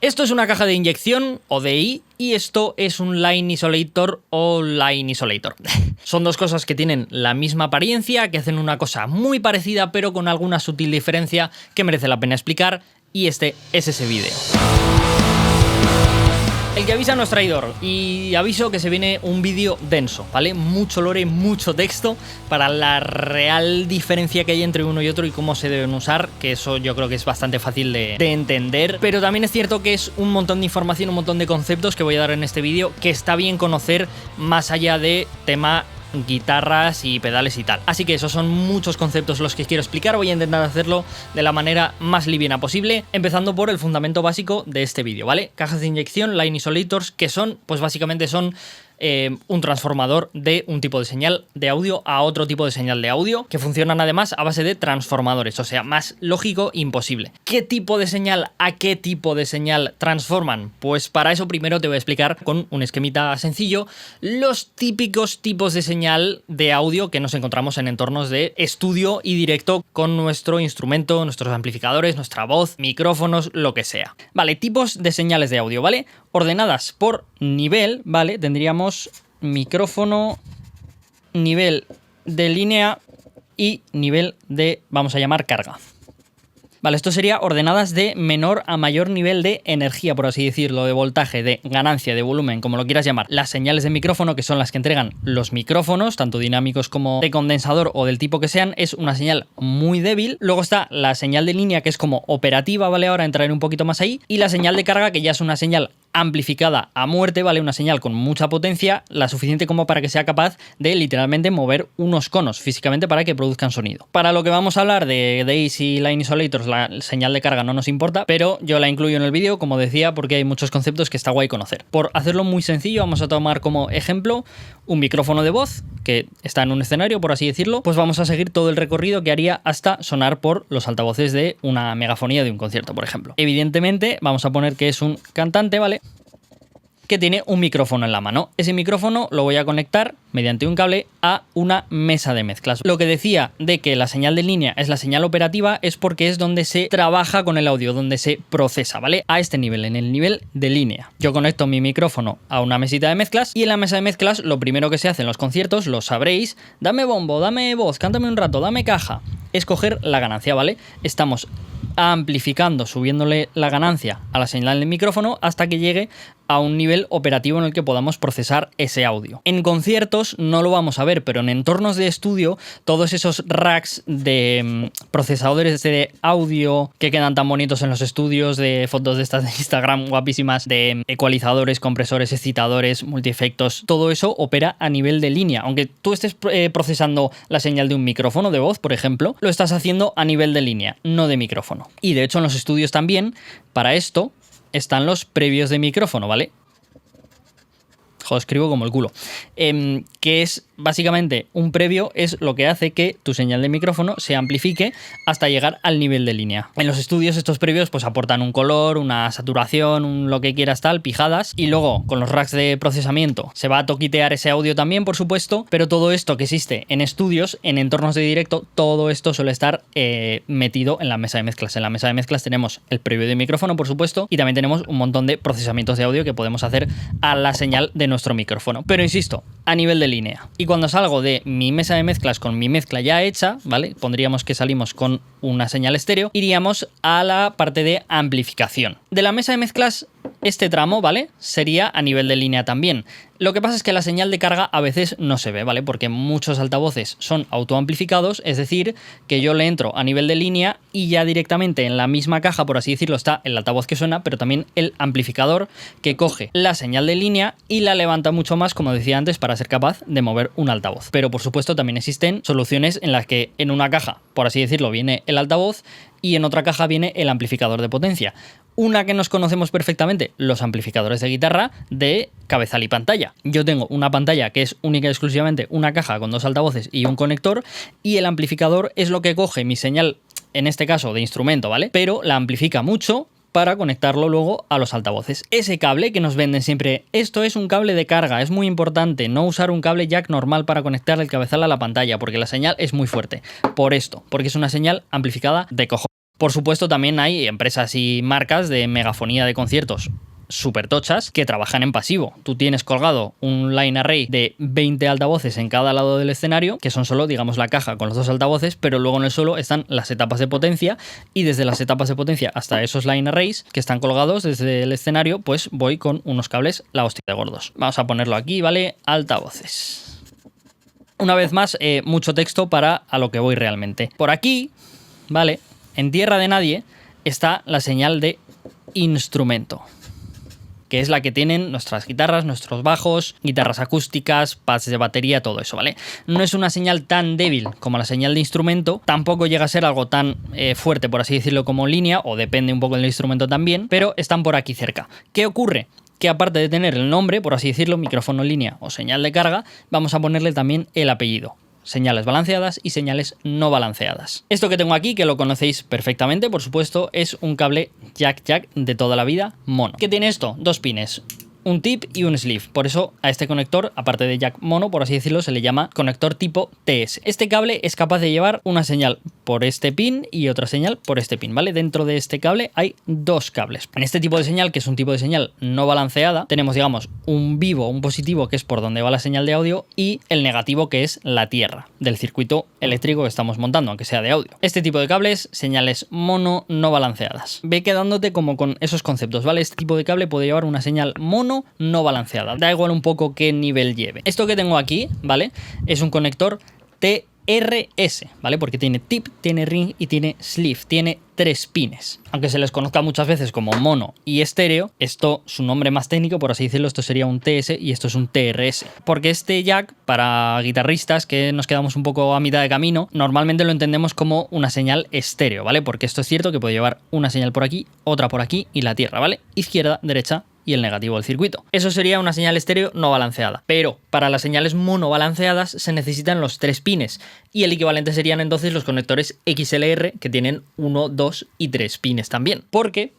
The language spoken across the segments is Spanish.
Esto es una caja de inyección o DI y esto es un Line Isolator o Line Isolator. Son dos cosas que tienen la misma apariencia, que hacen una cosa muy parecida pero con alguna sutil diferencia que merece la pena explicar, y este es ese vídeo. El que avisa no es traidor, y aviso que se viene un vídeo denso, ¿vale? Mucho lore, mucho texto para la real diferencia que hay entre uno y otro y cómo se deben usar, que eso yo creo que es bastante fácil de entender, pero también es cierto que es un montón de información, un montón de conceptos que voy a dar en este vídeo que está bien conocer más allá de tema guitarras y pedales y tal. Así que esos son muchos conceptos los que quiero explicar. Voy a intentar hacerlo de la manera más liviana posible, empezando por el fundamento básico de este vídeo, ¿vale? Cajas de inyección, Line Isolators, que son, pues básicamente son un transformador de un tipo de señal de audio a otro tipo de señal de audio, que funcionan además a base de transformadores, o sea, más lógico imposible. ¿Qué tipo de señal a qué tipo de señal transforman? Pues para eso primero te voy a explicar con un esquemita sencillo los típicos tipos de señal de audio que nos encontramos en entornos de estudio y directo con nuestro instrumento, nuestros amplificadores, nuestra voz, micrófonos, lo que sea. Vale, tipos de señales de audio, ¿vale? Ordenadas por nivel, ¿vale? Tendríamos micrófono, nivel de línea y nivel de, vamos a llamar, carga. Vale, esto sería ordenadas de menor a mayor nivel de energía, por así decirlo, de voltaje, de ganancia, de volumen, como lo quieras llamar. Las señales de micrófono, que son las que entregan los micrófonos, tanto dinámicos como de condensador o del tipo que sean, es una señal muy débil. Luego está la señal de línea, que es como operativa, ¿vale? Ahora entraré un poquito más ahí. Y la señal de carga, que ya es una señal amplificada a muerte, ¿vale? Una señal con mucha potencia, la suficiente como para que sea capaz de literalmente mover unos conos físicamente para que produzcan sonido. Para lo que vamos a hablar de DAIs y Line Isolators, la señal de carga no nos importa, pero yo la incluyo en el vídeo, como decía, porque hay muchos conceptos que está guay conocer. Por hacerlo muy sencillo, vamos a tomar como ejemplo un micrófono de voz que está en un escenario, por así decirlo, pues vamos a seguir todo el recorrido que haría hasta sonar por los altavoces de una megafonía de un concierto, por ejemplo. Evidentemente, vamos a poner que es un cantante, ¿vale?, que tiene un micrófono en la mano. Ese micrófono lo voy a conectar mediante un cable a una mesa de mezclas. Lo que decía de que la señal de línea es la señal operativa es porque es donde se trabaja con el audio, donde se procesa, ¿vale? A este nivel, en el nivel de línea. Yo conecto mi micrófono a una mesita de mezclas y en la mesa de mezclas lo primero que se hace en los conciertos, lo sabréis, dame bombo, dame voz, cántame un rato, dame caja, es coger la ganancia, ¿vale? Estamos amplificando, subiéndole la ganancia a la señal del micrófono hasta que llegue a un nivel operativo en el que podamos procesar ese audio. En conciertos no lo vamos a ver, pero en entornos de estudio, todos esos racks de procesadores de audio que quedan tan bonitos en los estudios, de fotos de estas de Instagram guapísimas, de ecualizadores, compresores, excitadores, multiefectos, todo eso opera a nivel de línea. Aunque tú estés procesando la señal de un micrófono de voz, por ejemplo, lo estás haciendo a nivel de línea, no de micrófono. Y de hecho en los estudios también, para esto, están los previos de micrófono, ¿vale? Joder, escribo como el culo. Que es básicamente un previo, es lo que hace que tu señal de micrófono se amplifique hasta llegar al nivel de línea. En los estudios estos previos pues aportan un color, una saturación, lo que quieras tal, pijadas, y luego con los racks de procesamiento se va a toquitear ese audio también, por supuesto, pero todo esto que existe en estudios, en entornos de directo, todo esto suele estar metido en la mesa de mezclas. En la mesa de mezclas tenemos el previo de micrófono, por supuesto, y también tenemos un montón de procesamientos de audio que podemos hacer a la señal de nuestro micrófono. Pero insisto, a nivel de línea. Y cuando salgo de mi mesa de mezclas con mi mezcla ya hecha, ¿vale? Pondríamos que salimos con una señal estéreo, iríamos a la parte de amplificación. De la mesa de mezclas, este tramo, ¿vale?, sería a nivel de línea también. Lo que pasa es que la señal de carga a veces no se ve, ¿vale? Porque muchos altavoces son autoamplificados, es decir, que yo le entro a nivel de línea y ya directamente en la misma caja, por así decirlo, está el altavoz que suena, pero también el amplificador que coge la señal de línea y la levanta mucho más, como decía antes, para ser capaz de mover un altavoz. Pero por supuesto también existen soluciones en las que en una caja, por así decirlo, viene el altavoz y en otra caja viene el amplificador de potencia. Una que nos conocemos perfectamente, los amplificadores de guitarra de cabezal y pantalla. Yo tengo una pantalla que es única y exclusivamente una caja con dos altavoces y un conector, y el amplificador es lo que coge mi señal, en este caso de instrumento, ¿vale?, pero la amplifica mucho para conectarlo luego a los altavoces. Ese cable que nos venden siempre, esto es un cable de carga, es muy importante no usar un cable jack normal para conectar el cabezal a la pantalla, porque la señal es muy fuerte. Por esto, porque es una señal amplificada de cojones. Por supuesto, también hay empresas y marcas de megafonía de conciertos súper tochas que trabajan en pasivo. Tú tienes colgado un line array de 20 altavoces en cada lado del escenario, que son solo, digamos, la caja con los 2 altavoces, pero luego en el suelo están las etapas de potencia, y desde las etapas de potencia hasta esos line arrays que están colgados desde el escenario, pues voy con unos cables la hostia de gordos. Vamos a ponerlo aquí, ¿vale? Altavoces. Una vez más, mucho texto para a lo que voy realmente. Por aquí, ¿vale? En tierra de nadie está la señal de instrumento, que es la que tienen nuestras guitarras, nuestros bajos, guitarras acústicas, pads de batería, todo eso, ¿vale? No es una señal tan débil como la señal de instrumento, tampoco llega a ser algo tan fuerte, por así decirlo, como línea, o depende un poco del instrumento también, pero están por aquí cerca. ¿Qué ocurre? Que aparte de tener el nombre, por así decirlo, micrófono en línea o señal de carga, vamos a ponerle también el apellido. Señales balanceadas y señales no balanceadas. Esto que tengo aquí, que lo conocéis perfectamente, por supuesto, es un cable jack de toda la vida mono. ¿Qué tiene esto? 2 pines, un tip y un sleeve. Por eso a este conector, aparte de jack mono, por así decirlo, se le llama conector tipo TS. Este cable es capaz de llevar una señal por este pin y otra señal por este pin, ¿vale? Dentro de este cable hay 2 cables. En este tipo de señal, que es un tipo de señal no balanceada, tenemos, digamos, un vivo, un positivo, que es por donde va la señal de audio, y el negativo, que es la tierra del circuito eléctrico que estamos montando, aunque sea de audio. Este tipo de cables, señales mono no balanceadas. Ve quedándote como con esos conceptos, ¿vale? Este tipo de cable puede llevar una señal mono no balanceada. Da igual un poco qué nivel lleve. Esto que tengo aquí, ¿vale? Es un conector TRS, ¿vale? Porque tiene tip, tiene ring y tiene sleeve. Tiene 3 pines. Aunque se les conozca muchas veces como mono y estéreo, esto, su nombre más técnico, por así decirlo, esto sería un TS y esto es un TRS. Porque este jack, para guitarristas que nos quedamos un poco a mitad de camino, normalmente lo entendemos como una señal estéreo, ¿vale? Porque esto es cierto que puede llevar una señal por aquí, otra por aquí y la tierra, ¿vale? Izquierda, derecha y el negativo del circuito. Eso sería una señal estéreo no balanceada. Pero para las señales mono balanceadas se necesitan los 3 pines, y el equivalente serían entonces los conectores XLR, que tienen 1, 2 y 3 pines también. Porque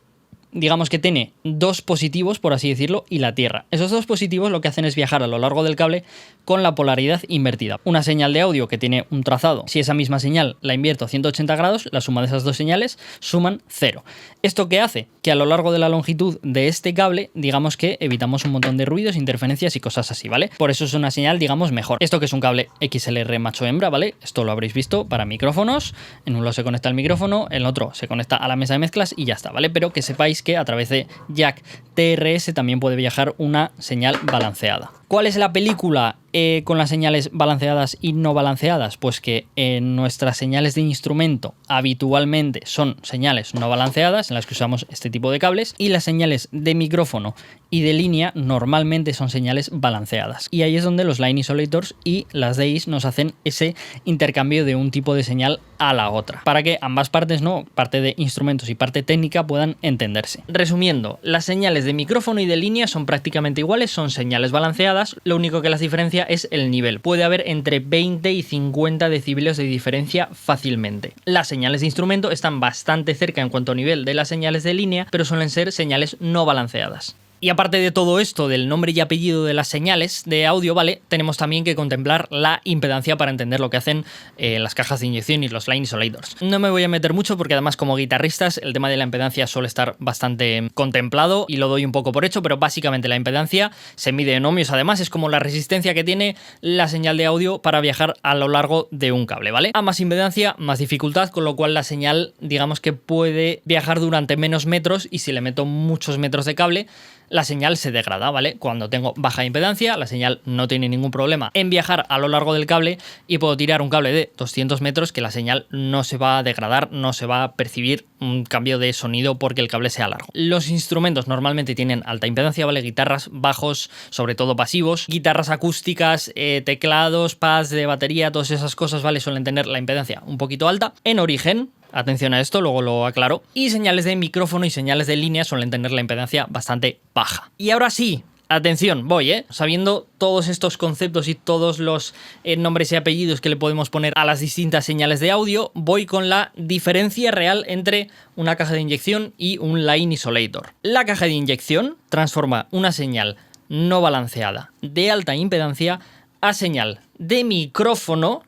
digamos que tiene 2 positivos, por así decirlo, y la tierra. Esos 2 positivos lo que hacen es viajar a lo largo del cable con la polaridad invertida. Una señal de audio que tiene un trazado, si esa misma señal la invierto a 180 grados, la suma de esas 2 señales suman 0. ¿Esto qué hace? Que a lo largo de la longitud de este cable, digamos que evitamos un montón de ruidos, interferencias y cosas así, ¿vale? Por eso es una señal, digamos, mejor. Esto que es un cable XLR macho-hembra, ¿vale? Esto lo habréis visto para micrófonos. En un lado se conecta el micrófono, en el otro se conecta a la mesa de mezclas y ya está, ¿vale? Pero que sepáis que a través de jack TRS también puede viajar una señal balanceada. ¿Cuál es la película con las señales balanceadas y no balanceadas? Pues que nuestras señales de instrumento habitualmente son señales no balanceadas, en las que usamos este tipo de cables, y las señales de micrófono y de línea normalmente son señales balanceadas. Y ahí es donde los line isolators y las DAIs nos hacen ese intercambio de un tipo de señal a la otra, para que ambas partes, ¿no? Parte de instrumentos y parte técnica, puedan entenderse. Resumiendo, las señales de micrófono y de línea son prácticamente iguales, son señales balanceadas. Lo único que las diferencia es el nivel. Puede haber entre 20 y 50 decibelios de diferencia fácilmente. Las señales de instrumento están bastante cerca en cuanto a nivel de las señales de línea, pero suelen ser señales no balanceadas. Y aparte de todo esto, del nombre y apellido de las señales de audio, ¿vale? Tenemos también que contemplar la impedancia para entender lo que hacen las cajas de inyección y los line isolators. No me voy a meter mucho porque además como guitarristas el tema de la impedancia suele estar bastante contemplado y lo doy un poco por hecho, pero básicamente la impedancia se mide en ohmios. Además es como la resistencia que tiene la señal de audio para viajar a lo largo de un cable, ¿vale? A más impedancia, más dificultad, con lo cual la señal, digamos que puede viajar durante menos metros, y si le meto muchos metros de cable, la señal se degrada, ¿vale? Cuando tengo baja impedancia, la señal no tiene ningún problema en viajar a lo largo del cable, y puedo tirar un cable de 200 metros que la señal no se va a degradar, no se va a percibir un cambio de sonido porque el cable sea largo. Los instrumentos normalmente tienen alta impedancia, ¿vale? Guitarras, bajos, sobre todo pasivos, guitarras acústicas, teclados, pads de batería, todas esas cosas, ¿vale? Suelen tener la impedancia un poquito alta. En origen, atención a esto, luego lo aclaro. Y señales de micrófono y señales de línea suelen tener la impedancia bastante baja. Y ahora sí, atención, voy, sabiendo todos estos conceptos y todos los nombres y apellidos que le podemos poner a las distintas señales de audio, voy con la diferencia real entre una caja de inyección y un line isolator. La caja de inyección transforma una señal no balanceada de alta impedancia a señal de micrófono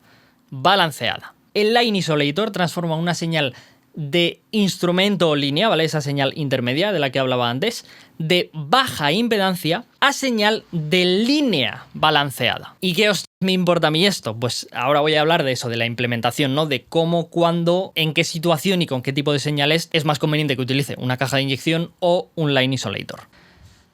balanceada. El line isolator transforma una señal de instrumento o línea, ¿vale? Esa señal intermedia de la que hablaba antes, de baja impedancia a señal de línea balanceada. ¿Y qué os me importa a mí esto? Pues ahora voy a hablar de eso, de la implementación, ¿no? De cómo, cuándo, en qué situación y con qué tipo de señales es más conveniente que utilice una caja de inyección o un line isolator.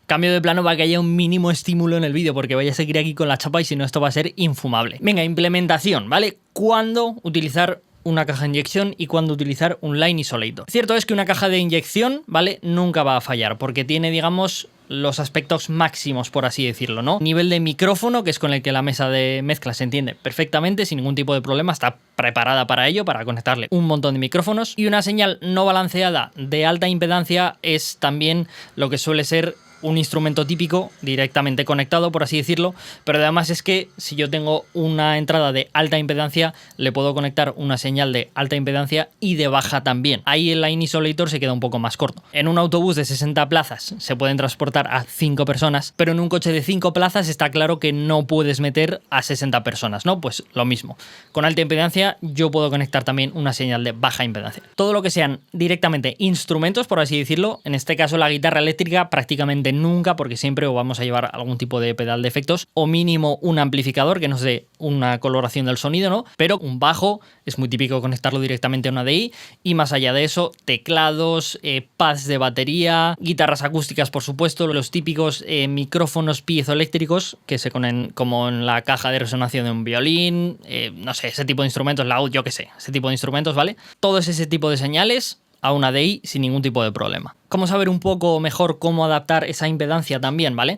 Cambio de plano para que haya un mínimo estímulo en el vídeo, porque voy a seguir aquí con la chapa y si no esto va a ser infumable. Venga, implementación, ¿vale? ¿Cuándo utilizar una caja de inyección y cuándo utilizar un line isolator? Cierto es que una caja de inyección, ¿vale? Nunca va a fallar, porque tiene, digamos, los aspectos máximos, por así decirlo, ¿no? Nivel de micrófono, que es con el que la mesa de mezcla se entiende perfectamente, sin ningún tipo de problema, está preparada para ello, para conectarle un montón de micrófonos. Y una señal no balanceada de alta impedancia es también lo que suele ser un instrumento típico directamente conectado, por así decirlo, pero además es que si yo tengo una entrada de alta impedancia, le puedo conectar una señal de alta impedancia y de baja también. Ahí el line isolator se queda un poco más corto. En un autobús de 60 plazas se pueden transportar a 5 personas, pero en un coche de 5 plazas está claro que no puedes meter a 60 personas, ¿no? Pues lo mismo. Con alta impedancia yo puedo conectar también una señal de baja impedancia. Todo lo que sean directamente instrumentos, por así decirlo, en este caso la guitarra eléctrica prácticamente nunca, porque siempre o vamos a llevar algún tipo de pedal de efectos o mínimo un amplificador que nos dé una coloración del sonido, ¿no? Pero un bajo es muy típico conectarlo directamente a una DI y más allá de eso, teclados, pads de batería, guitarras acústicas, por supuesto, los típicos micrófonos piezoeléctricos que se ponen como en la caja de resonancia de un violín, no sé, ese tipo de instrumentos, laúd, yo qué sé, ese tipo de instrumentos, ¿vale? Todo ese tipo de señales a una DI sin ningún tipo de problema. ¿Cómo saber un poco mejor cómo adaptar esa impedancia también, ¿vale?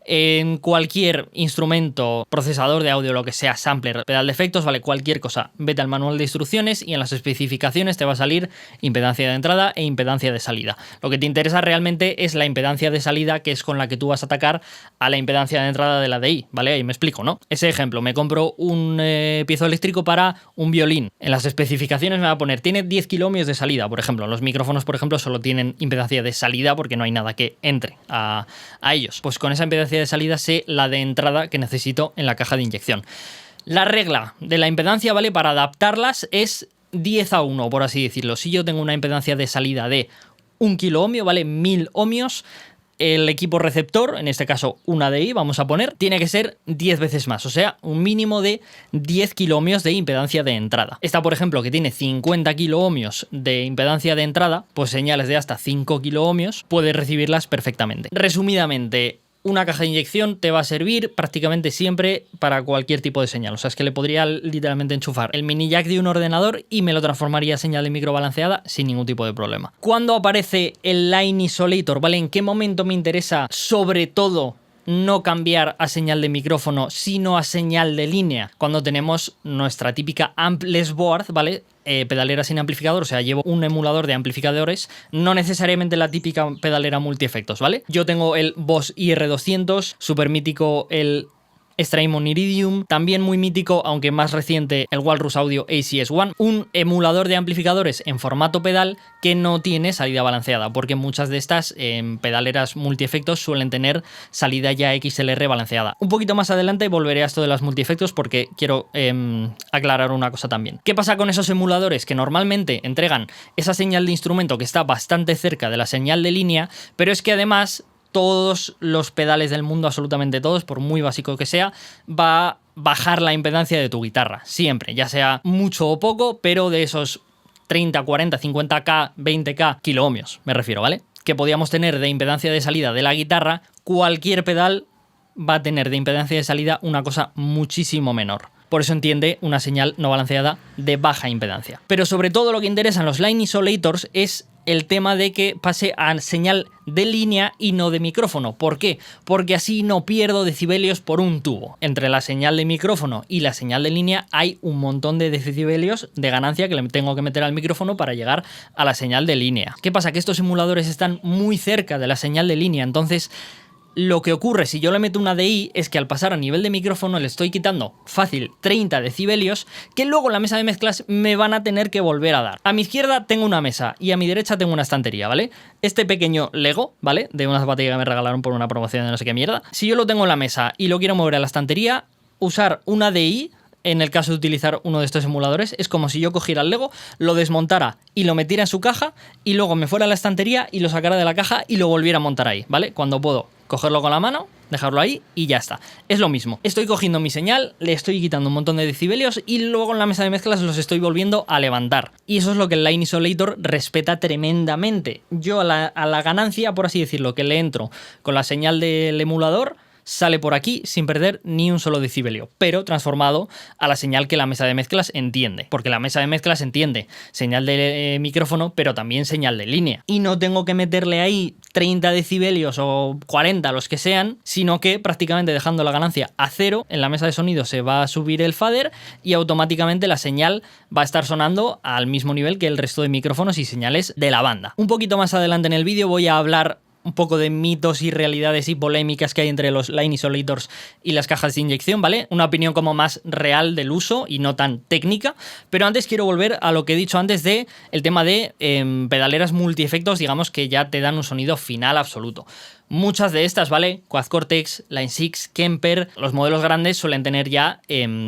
En cualquier instrumento, procesador de audio, lo que sea, sampler, pedal de efectos, vale, cualquier cosa, vete al manual de instrucciones y en las especificaciones te va a salir impedancia de entrada e impedancia de salida. Lo que te interesa realmente es la impedancia de salida, que es con la que tú vas a atacar a la impedancia de entrada de la DI, ¿vale? Ahí me explico, ¿no? Ese ejemplo, me compro un piezoeléctrico para un violín. En las especificaciones me va a poner, tiene 10 kiloohmios de salida, por ejemplo. Los micrófonos, por ejemplo, solo tienen impedancia de salida porque no hay nada que entre a ellos. Pues con esa impedancia de salida sé la de entrada que necesito en la caja de inyección. La regla de la impedancia, ¿vale? Para adaptarlas es 10:1, por así decirlo. Si yo tengo una impedancia de salida de 1 kiloohmio, ¿vale? 1000 ohmios, el equipo receptor, en este caso una DI, vamos a poner, tiene que ser 10 veces más, o sea, un mínimo de 10 kiloohmios de impedancia de entrada. Esta, por ejemplo, que tiene 50 kiloohmios de impedancia de entrada, pues señales de hasta 5 kiloohmios puedes recibirlas perfectamente. Resumidamente, una caja de inyección te va a servir prácticamente siempre para cualquier tipo de señal. O sea, es que le podría literalmente enchufar el mini jack de un ordenador y me lo transformaría a señal de micro balanceada sin ningún tipo de problema. ¿Cuándo aparece el line isolator? ¿Vale? ¿En qué momento me interesa sobre todo no cambiar a señal de micrófono, sino a señal de línea? Cuando tenemos nuestra típica amp-less board, ¿vale? Pedalera sin amplificador, o sea, llevo un emulador de amplificadores, no necesariamente la típica pedalera multiefectos, ¿vale? Yo tengo el Boss IR200, súper mítico el Strymon Iridium, también muy mítico, aunque más reciente, el Walrus Audio ACS1, un emulador de amplificadores en formato pedal que no tiene salida balanceada, porque muchas de estas pedaleras multiefectos suelen tener salida ya XLR balanceada. Un poquito más adelante volveré a esto de las multiefectos porque quiero aclarar una cosa también. ¿Qué pasa con esos emuladores que normalmente entregan esa señal de instrumento que está bastante cerca de la señal de línea, pero es que además todos los pedales del mundo, absolutamente todos, por muy básico que sea, va a bajar la impedancia de tu guitarra, siempre, ya sea mucho o poco, pero de esos 30, 40, 50k, 20k kiloohmios, me refiero, ¿vale? Que podíamos tener de impedancia de salida de la guitarra, cualquier pedal va a tener de impedancia de salida una cosa muchísimo menor. Por eso entiende una señal no balanceada de baja impedancia. Pero sobre todo lo que interesa en los line isolators es el tema de que pase a señal de línea y no de micrófono. ¿Por qué? Porque así no pierdo decibelios por un tubo. Entre la señal de micrófono y la señal de línea hay un montón de decibelios de ganancia que le tengo que meter al micrófono para llegar a la señal de línea. ¿Qué pasa? Que estos emuladores están muy cerca de la señal de línea, entonces lo que ocurre si yo le meto una DI es que al pasar a nivel de micrófono le estoy quitando fácil 30 decibelios que luego en la mesa de mezclas me van a tener que volver a dar. A mi izquierda tengo una mesa y a mi derecha tengo una estantería, ¿vale? Este pequeño Lego, ¿vale? De una zapatilla que me regalaron por una promoción de no sé qué mierda. Si yo lo tengo en la mesa y lo quiero mover a la estantería, usar una DI en el caso de utilizar uno de estos emuladores. Es como si yo cogiera el Lego, lo desmontara y lo metiera en su caja y luego me fuera a la estantería y lo sacara de la caja y lo volviera a montar ahí, ¿vale? Cuando puedo cogerlo con la mano, dejarlo ahí y ya está. Es lo mismo. Estoy cogiendo mi señal, le estoy quitando un montón de decibelios y luego en la mesa de mezclas los estoy volviendo a levantar. Y eso es lo que el Line Isolator respeta tremendamente. Yo a la ganancia, por así decirlo, que le entro con la señal del emulador, sale por aquí sin perder ni un solo decibelio, pero transformado a la señal que la mesa de mezclas entiende, porque la mesa de mezclas entiende señal de micrófono, pero también señal de línea. Y no tengo que meterle ahí 30 decibelios o 40, los que sean, sino que prácticamente dejando la ganancia a 0, en la mesa de sonido se va a subir el fader y automáticamente la señal va a estar sonando al mismo nivel que el resto de micrófonos y señales de la banda. Un poquito más adelante en el vídeo voy a hablar un poco de mitos y realidades y polémicas que hay entre los Line Isolators y las cajas de inyección, ¿vale? Una opinión como más real del uso y no tan técnica, pero antes quiero volver a lo que he dicho antes de el tema de pedaleras multiefectos, digamos que ya te dan un sonido final absoluto. Muchas de estas, ¿vale? Quad Cortex, Line 6, Kemper, los modelos grandes suelen tener ya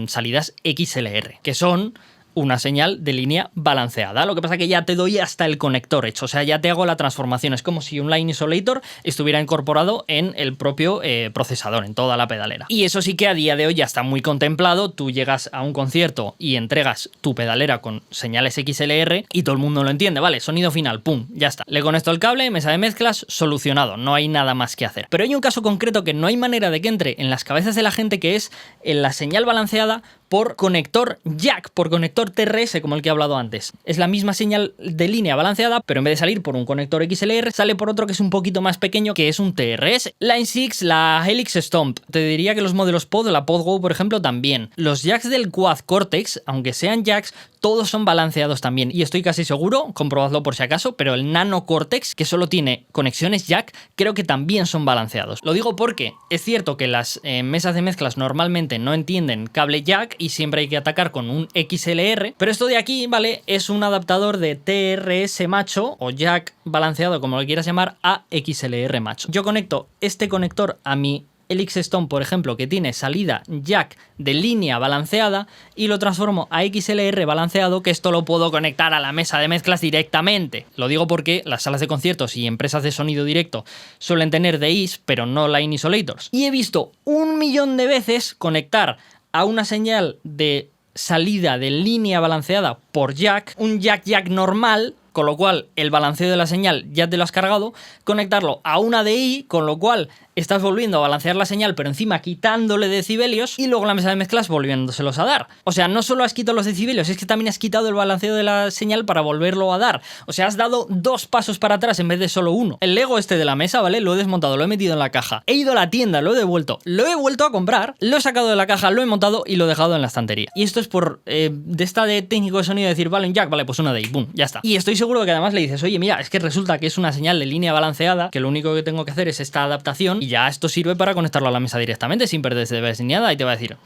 salidas XLR, que son una señal de línea balanceada. Lo que pasa es que ya te doy hasta el conector hecho, o sea, ya te hago la transformación. Es como si un Line Isolator estuviera incorporado en el propio procesador, en toda la pedalera. Y eso sí que a día de hoy ya está muy contemplado. Tú llegas a un concierto y entregas tu pedalera con señales XLR y todo el mundo lo entiende, ¿vale? Sonido final, pum, ya está. Le conecto el cable, mesa de mezclas, solucionado. No hay nada más que hacer. Pero hay un caso concreto que no hay manera de que entre en las cabezas de la gente, que es en la señal balanceada por conector jack, por conector TRS, como el que he hablado antes. Es la misma señal de línea balanceada, pero en vez de salir por un conector XLR, sale por otro que es un poquito más pequeño, que es un TRS. Line 6, la Helix Stomp. Te diría que los modelos Pod, la Pod Go, por ejemplo, también. Los jacks del Quad Cortex, aunque sean jacks, todos son balanceados también. Y estoy casi seguro, comprobadlo por si acaso, pero el Nano Cortex, que solo tiene conexiones jack, creo que también son balanceados. Lo digo porque es cierto que las mesas de mezclas normalmente no entienden cable jack y siempre hay que atacar con un XLR, pero esto de aquí, ¿vale? Es un adaptador de TRS macho o jack balanceado, como lo quieras llamar, a XLR macho. Yo conecto este conector a mi Helix Stomp, por ejemplo, que tiene salida jack de línea balanceada, y lo transformo a XLR balanceado, que esto lo puedo conectar a la mesa de mezclas directamente. Lo digo porque las salas de conciertos y empresas de sonido directo suelen tener DIs, pero no Line Isolators. Y he visto 1.000.000 de veces conectar a una señal de salida de línea balanceada por jack, un jack normal, con lo cual el balanceo de la señal ya te lo has cargado, conectarlo a una DI, con lo cual estás volviendo a balancear la señal, pero encima quitándole decibelios, y luego la mesa de mezclas volviéndoselos a dar. O sea, no solo has quitado los decibelios, es que también has quitado el balanceo de la señal para volverlo a dar. O sea, has dado 2 pasos para atrás en vez de solo 1. El Lego este de la mesa, ¿vale? Lo he desmontado, lo he metido en la caja. He ido a la tienda, lo he devuelto, lo he vuelto a comprar, lo he sacado de la caja, lo he montado y lo he dejado en la estantería. Y esto es por de esta de técnico de sonido, decir, vale, un jack, vale, pues una DI, boom, ya está. Y estoy seguro que además le dices, oye, mira, es que resulta que es una señal de línea balanceada, que lo único que tengo que hacer es esta adaptación, y ya esto sirve para conectarlo a la mesa directamente sin perder decibelios ni nada, y te va a decir,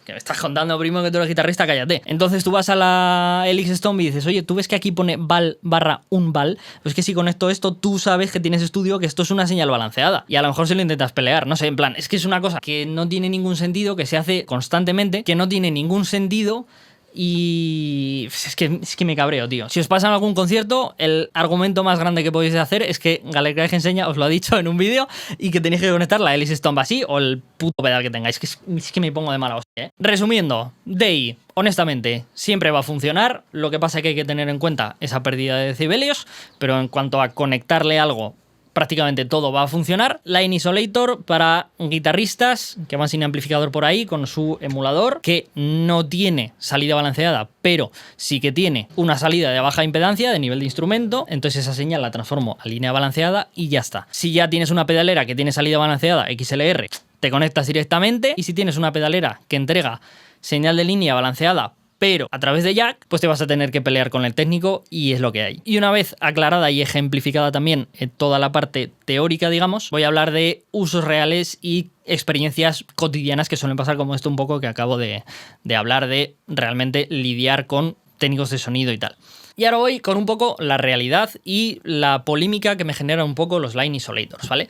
que me estás contando, primo, que tú eres guitarrista, cállate. Entonces tú vas a la Helix Stomp y dices, oye, ¿tú ves que aquí pone val barra un val? Pues que si conecto esto, tú sabes que tienes estudio que esto es una señal balanceada. Y a lo mejor se lo intentas pelear, no sé, en plan, es que es una cosa que no tiene ningún sentido, que se hace constantemente, que no tiene ningún sentido. Y es que me cabreo, tío. Si os pasa en algún concierto, el argumento más grande que podéis hacer es que Galecraig enseña, os lo ha dicho en un vídeo, y que tenéis que conectar la Helix Stomp así o el puto pedal que tengáis. Es que me pongo de mala hostia, ¿eh? Resumiendo, DI, honestamente, siempre va a funcionar. Lo que pasa es que hay que tener en cuenta esa pérdida de decibelios, pero en cuanto a conectarle algo, prácticamente todo va a funcionar. Line Isolator para guitarristas que van sin amplificador por ahí con su emulador, que no tiene salida balanceada, pero sí que tiene una salida de baja impedancia de nivel de instrumento. Entonces esa señal la transformo a línea balanceada y ya está. Si ya tienes una pedalera que tiene salida balanceada XLR, te conectas directamente, y si tienes una pedalera que entrega señal de línea balanceada pero a través de jack, pues te vas a tener que pelear con el técnico, y es lo que hay. Y una vez aclarada y ejemplificada también toda la parte teórica, digamos, voy a hablar de usos reales y experiencias cotidianas que suelen pasar, como esto un poco que acabo de hablar, de realmente lidiar con técnicos de sonido y tal. Y ahora voy con un poco la realidad y la polémica que me genera un poco los Line Isolators, ¿vale?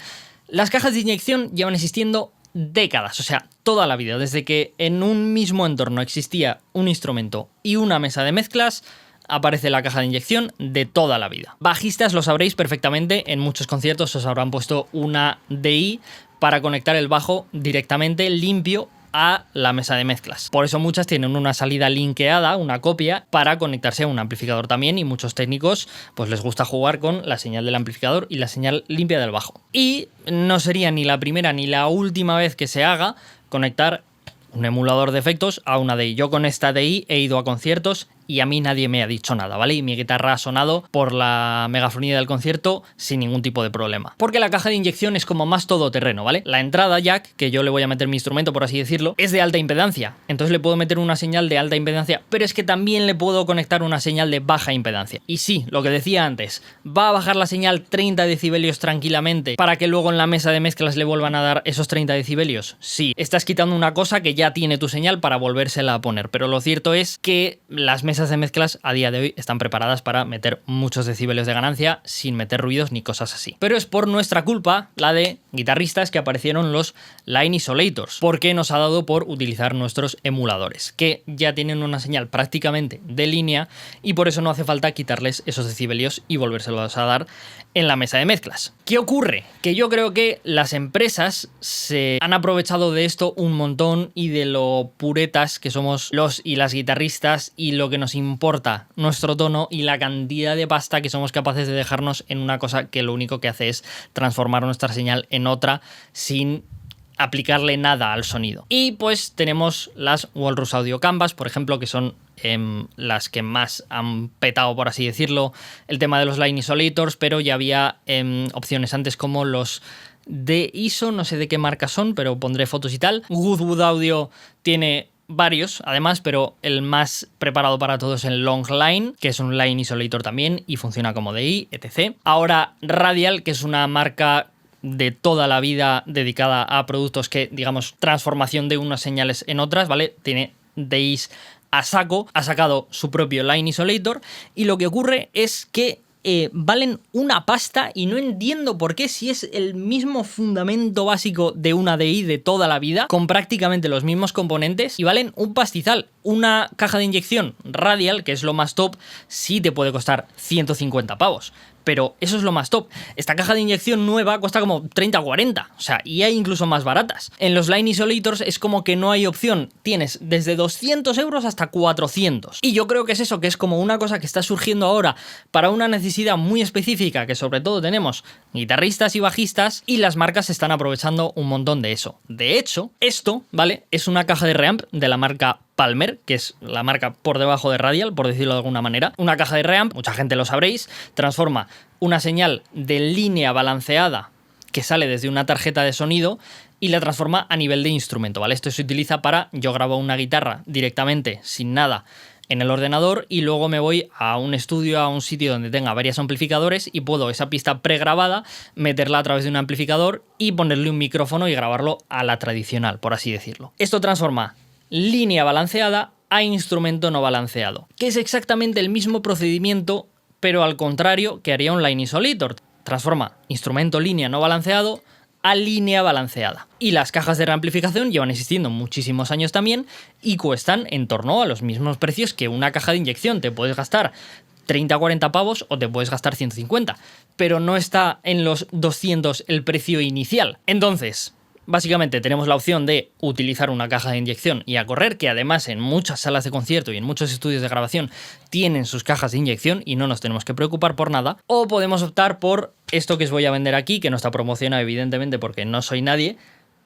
Las cajas de inyección llevan existiendo décadas, o sea, toda la vida, desde que en un mismo entorno existía un instrumento y una mesa de mezclas, aparece la caja de inyección de toda la vida. Bajistas lo sabréis perfectamente, en muchos conciertos os habrán puesto una DI para conectar el bajo directamente limpio a la mesa de mezclas. Por eso muchas tienen una salida linkeada, una copia, para conectarse a un amplificador también, y muchos técnicos pues les gusta jugar con la señal del amplificador y la señal limpia del bajo. Y no sería ni la primera ni la última vez que se haga conectar un emulador de efectos a una DI. Yo con esta DI he ido a conciertos y a mí nadie me ha dicho nada, ¿vale? Y mi guitarra ha sonado por la megafonía del concierto sin ningún tipo de problema. Porque la caja de inyección es como más todoterreno, ¿vale? La entrada jack, que yo le voy a meter mi instrumento, por así decirlo, es de alta impedancia. Entonces le puedo meter una señal de alta impedancia, pero es que también le puedo conectar una señal de baja impedancia. Y sí, lo que decía antes, ¿va a bajar la señal 30 decibelios tranquilamente para que luego en la mesa de mezclas le vuelvan a dar esos 30 decibelios? Sí, estás quitando una cosa que ya tiene tu señal para volvérsela a poner, pero lo cierto es que las mesas de mezclas a día de hoy están preparadas para meter muchos decibelios de ganancia sin meter ruidos ni cosas así. Pero es por nuestra culpa, la de guitarristas, que aparecieron los line isolators, porque nos ha dado por utilizar nuestros emuladores, que ya tienen una señal prácticamente de línea y por eso no hace falta quitarles esos decibelios y volvérselos a dar en la mesa de mezclas. ¿Qué ocurre? Que yo creo que las empresas se han aprovechado de esto un montón y de lo puretas que somos los y las guitarristas y lo que nos importa nuestro tono y la cantidad de pasta que somos capaces de dejarnos en una cosa que lo único que hace es transformar nuestra señal en otra sin aplicarle nada al sonido. Y pues tenemos las Walrus Audio Canvas, por ejemplo, que son las que más han petado, por así decirlo, el tema de los line isolators, pero ya había opciones antes como los de ISO, no sé de qué marca son, pero pondré fotos y tal. Goodwood Audio tiene varios, además, pero el más preparado para todos es el Longline, que es un line isolator también y funciona como DI, etc. Ahora Radial, que es una marca de toda la vida dedicada a productos que, digamos, transformación de unas señales en otras, ¿vale? Tiene DIs a saco, ha sacado su propio line isolator y lo que ocurre es que valen una pasta y no entiendo por qué, si es el mismo fundamento básico de una DI de toda la vida, con prácticamente los mismos componentes, y valen un pastizal. Una caja de inyección Radial, que es lo más top, sí te puede costar 150 pavos. Pero eso es lo más top. Esta caja de inyección nueva cuesta como 30 o 40. O sea, y hay incluso más baratas. En los line isolators es como que no hay opción. Tienes desde 200 euros hasta 400. Y yo creo que es eso, que es como una cosa que está surgiendo ahora para una necesidad muy específica, que sobre todo tenemos guitarristas y bajistas, y las marcas se están aprovechando un montón de eso. De hecho, esto, ¿vale? Es una caja de reamp de la marca Palmer, que es la marca por debajo de Radial, por decirlo de alguna manera. Una caja de reamp, mucha gente lo sabréis, transforma una señal de línea balanceada que sale desde una tarjeta de sonido y la transforma a nivel de instrumento, ¿vale? Esto se utiliza para, yo grabo una guitarra directamente, sin nada, en el ordenador y luego me voy a un estudio, a un sitio donde tenga varios amplificadores y puedo esa pista pregrabada meterla a través de un amplificador y ponerle un micrófono y grabarlo a la tradicional, por así decirlo. Esto transforma línea balanceada a instrumento no balanceado, que es exactamente el mismo procedimiento, pero al contrario que haría un line isolator. Transforma instrumento línea no balanceado a línea balanceada. Y las cajas de reamplificación llevan existiendo muchísimos años también y cuestan en torno a los mismos precios que una caja de inyección. Te puedes gastar 30 o 40 pavos o te puedes gastar 150, pero no está en los 200 el precio inicial. Entonces, básicamente tenemos la opción de utilizar una caja de inyección y a correr, que además en muchas salas de concierto y en muchos estudios de grabación tienen sus cajas de inyección y no nos tenemos que preocupar por nada. O podemos optar por esto que os voy a vender aquí, que no está promocionado evidentemente porque no soy nadie,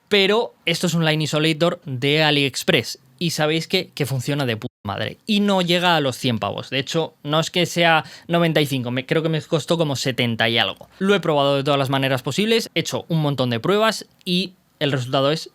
pero esto es un line isolator de AliExpress y sabéis que funciona de puta madre y no llega a los 100 pavos. De hecho, no es que sea 95, creo que me costó como 70 y algo. Lo he probado de todas las maneras posibles, he hecho un montón de pruebas y el resultado es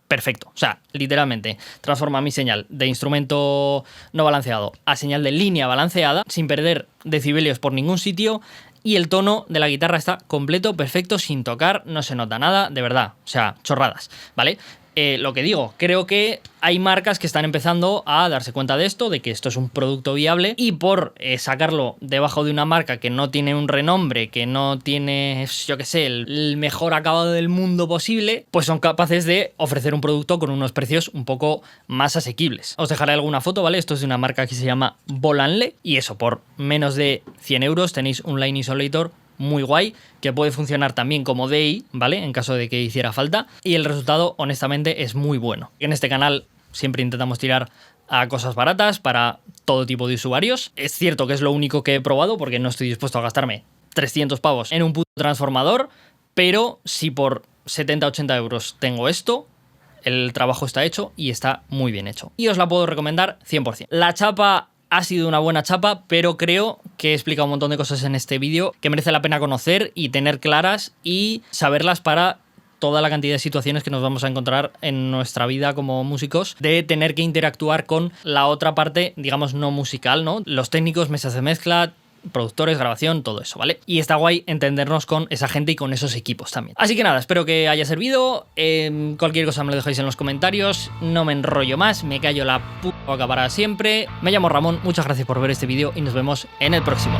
perfecto. O sea, literalmente transforma mi señal de instrumento no balanceado a señal de línea balanceada sin perder decibelios por ningún sitio y el tono de la guitarra está completo, perfecto, sin tocar, no se nota nada, de verdad. O sea, chorradas, ¿vale? lo que digo, creo que hay marcas que están empezando a darse cuenta de esto, de que esto es un producto viable, y por sacarlo debajo de una marca que no tiene un renombre, que no tiene, yo qué sé, el mejor acabado del mundo posible, pues son capaces de ofrecer un producto con unos precios un poco más asequibles. Os dejaré alguna foto, ¿vale? Esto es de una marca que se llama Volanle, y eso, por menos de 100 euros tenéis un Line Isolator muy guay, que puede funcionar también como DI, ¿vale? En caso de que hiciera falta. Y el resultado, honestamente, es muy bueno. En este canal siempre intentamos tirar a cosas baratas para todo tipo de usuarios. Es cierto que es lo único que he probado, porque no estoy dispuesto a gastarme 300 pavos en un puto transformador, pero si por 70-80 euros tengo esto, el trabajo está hecho y está muy bien hecho. Y os la puedo recomendar 100%. La chapa ha sido una buena chapa, pero creo que he explicado un montón de cosas en este vídeo que merece la pena conocer y tener claras y saberlas para toda la cantidad de situaciones que nos vamos a encontrar en nuestra vida como músicos, de tener que interactuar con la otra parte, digamos, no musical, ¿no? Los técnicos, mesas de mezcla, productores, grabación, todo eso, ¿vale? Y está guay entendernos con esa gente y con esos equipos también. Así que nada, espero que haya servido. Cualquier cosa me lo dejáis en los comentarios. No me enrollo más, me callo la puta boca para siempre. Me llamo Ramón, muchas gracias por ver este vídeo y nos vemos en el próximo.